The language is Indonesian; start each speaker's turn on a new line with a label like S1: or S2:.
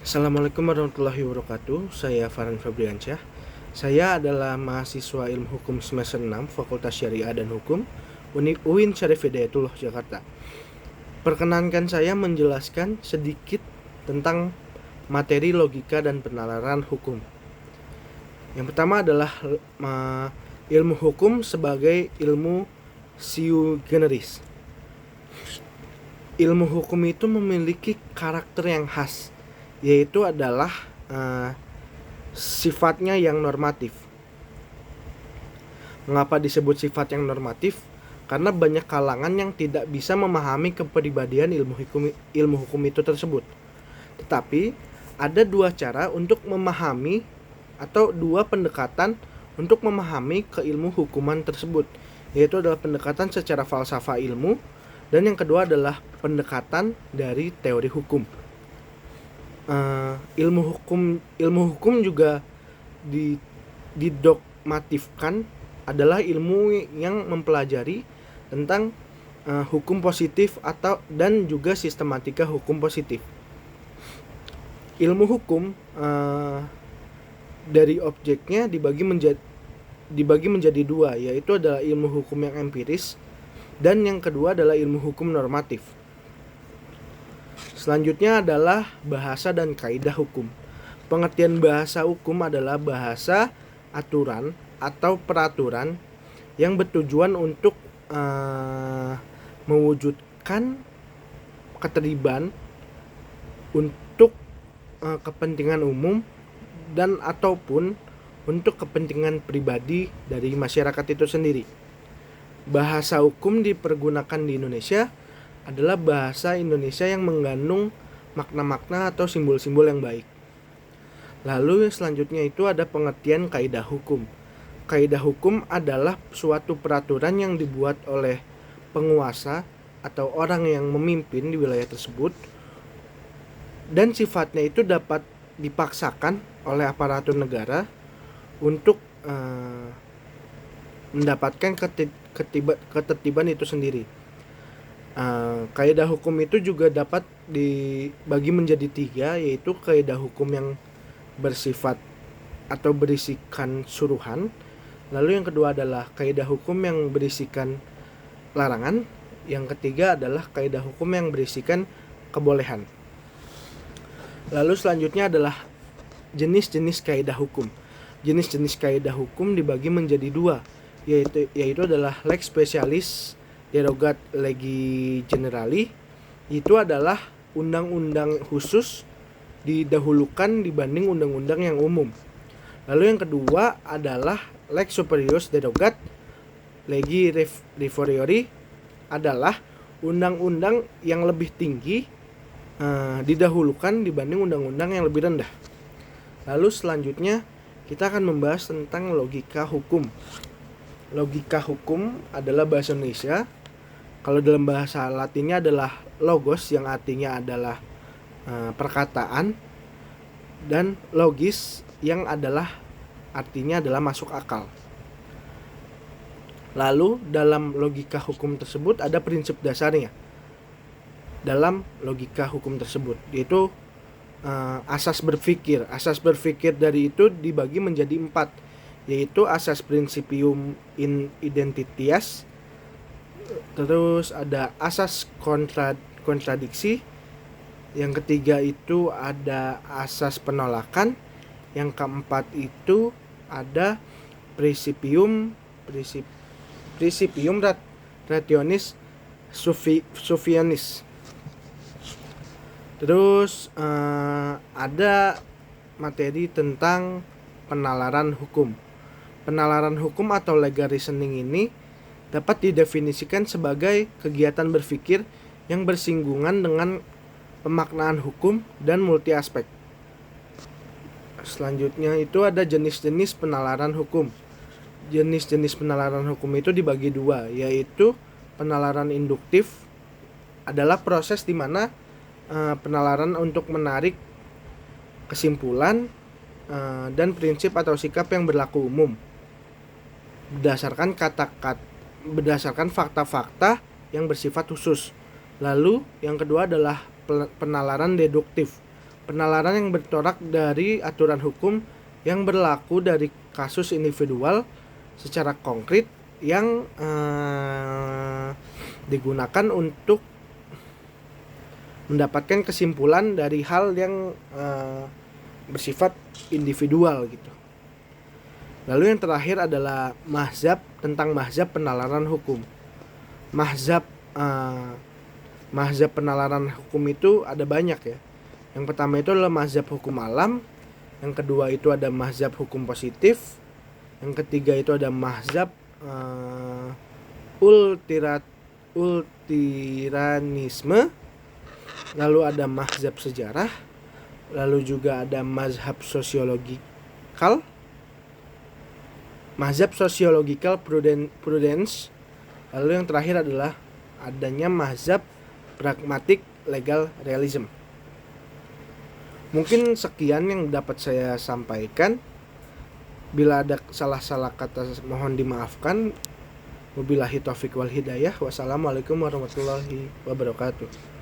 S1: Assalamualaikum warahmatullahi wabarakatuh. Saya Farhan Febriansyah. Saya adalah mahasiswa Ilmu Hukum semester 6 Fakultas Syariah dan Hukum UIN Syarif Hidayatullah Jakarta. Perkenankan saya menjelaskan sedikit tentang materi logika dan penalaran hukum. Yang pertama adalah ilmu hukum sebagai ilmu sui generis. Ilmu hukum itu memiliki karakter yang khas, yaitu adalah sifatnya yang normatif. Mengapa disebut sifat yang normatif? Karena banyak kalangan yang tidak bisa memahami kepribadian ilmu hukum itu tersebut. Tetapi ada dua cara untuk memahami atau dua pendekatan untuk memahami keilmu hukuman tersebut, yaitu adalah pendekatan secara falsafah ilmu, dan yang kedua adalah pendekatan dari teori hukum. Ilmu hukum juga didogmatifkan adalah ilmu yang mempelajari tentang hukum positif dan juga sistematika hukum positif. Ilmu hukum dari objeknya dibagi menjadi dua, yaitu adalah ilmu hukum yang empiris dan yang kedua adalah ilmu hukum normatif. Selanjutnya adalah bahasa dan kaidah hukum. Pengertian bahasa hukum adalah bahasa aturan atau peraturan yang bertujuan untuk mewujudkan ketertiban untuk kepentingan umum dan ataupun untuk kepentingan pribadi dari masyarakat itu sendiri. Bahasa hukum dipergunakan di Indonesia adalah bahasa Indonesia yang mengandung makna-makna atau simbol-simbol yang baik. Lalu selanjutnya itu ada pengertian kaidah hukum. Kaidah hukum adalah suatu peraturan yang dibuat oleh penguasa atau orang yang memimpin di wilayah tersebut, dan sifatnya itu dapat dipaksakan oleh aparatur negara untuk mendapatkan ketertiban itu sendiri. Kaidah hukum itu juga dapat dibagi menjadi tiga, yaitu kaidah hukum yang bersifat atau berisikan suruhan. Lalu yang kedua adalah kaidah hukum yang berisikan larangan. Yang ketiga adalah kaidah hukum yang berisikan kebolehan. Lalu selanjutnya adalah jenis-jenis kaidah hukum. Jenis-jenis kaidah hukum dibagi menjadi dua, yaitu adalah lex specialis derogat legi generali. Itu adalah undang-undang khusus didahulukan dibanding undang-undang yang umum. Lalu yang kedua adalah lex superius derogat legi inferiori, adalah undang-undang yang lebih tinggi didahulukan dibanding undang-undang yang lebih rendah. Lalu selanjutnya kita akan membahas tentang logika hukum. Logika hukum adalah bahasa Indonesia. Kalau dalam bahasa Latinnya adalah logos, yang artinya adalah perkataan, dan logis yang artinya adalah masuk akal. Lalu dalam logika hukum tersebut ada prinsip dasarnya. Dalam logika hukum tersebut yaitu asas berpikir. Asas berpikir dari itu dibagi menjadi 4, yaitu asas principium in identitas. Terus ada asas kontradiksi. Yang ketiga itu ada asas penolakan. Yang keempat itu ada principium rationis sufficientis. Terus ada materi tentang penalaran hukum. Penalaran hukum atau legal reasoning ini dapat didefinisikan sebagai kegiatan berpikir yang bersinggungan dengan pemaknaan hukum dan multi aspek. Selanjutnya itu ada jenis-jenis penalaran hukum. Jenis-jenis penalaran hukum itu dibagi dua, yaitu penalaran induktif adalah proses di mana penalaran untuk menarik kesimpulan dan prinsip atau sikap yang berlaku umum berdasarkan fakta-fakta yang bersifat khusus. Lalu yang kedua adalah penalaran deduktif. penalaran yang bertolak dari aturan hukum yang berlaku dari kasus individual secara konkret yang digunakan untuk mendapatkan kesimpulan dari hal yang bersifat individual gitu. Lalu yang terakhir adalah mazhab, tentang mazhab penalaran hukum. Mazhab penalaran hukum itu ada banyak ya. Yang pertama itu adalah mazhab hukum alam, yang kedua itu ada mazhab hukum positif, yang ketiga itu ada mazhab ultiranisme, lalu ada mazhab sejarah, lalu juga ada mazhab sosiologikal, prudence, lalu yang terakhir adalah adanya mazhab pragmatic legal realism. Mungkin sekian yang dapat saya sampaikan. Bila ada salah-salah kata mohon dimaafkan. Wabillahi taufiq wal hidayah. Wassalamualaikum warahmatullahi wabarakatuh.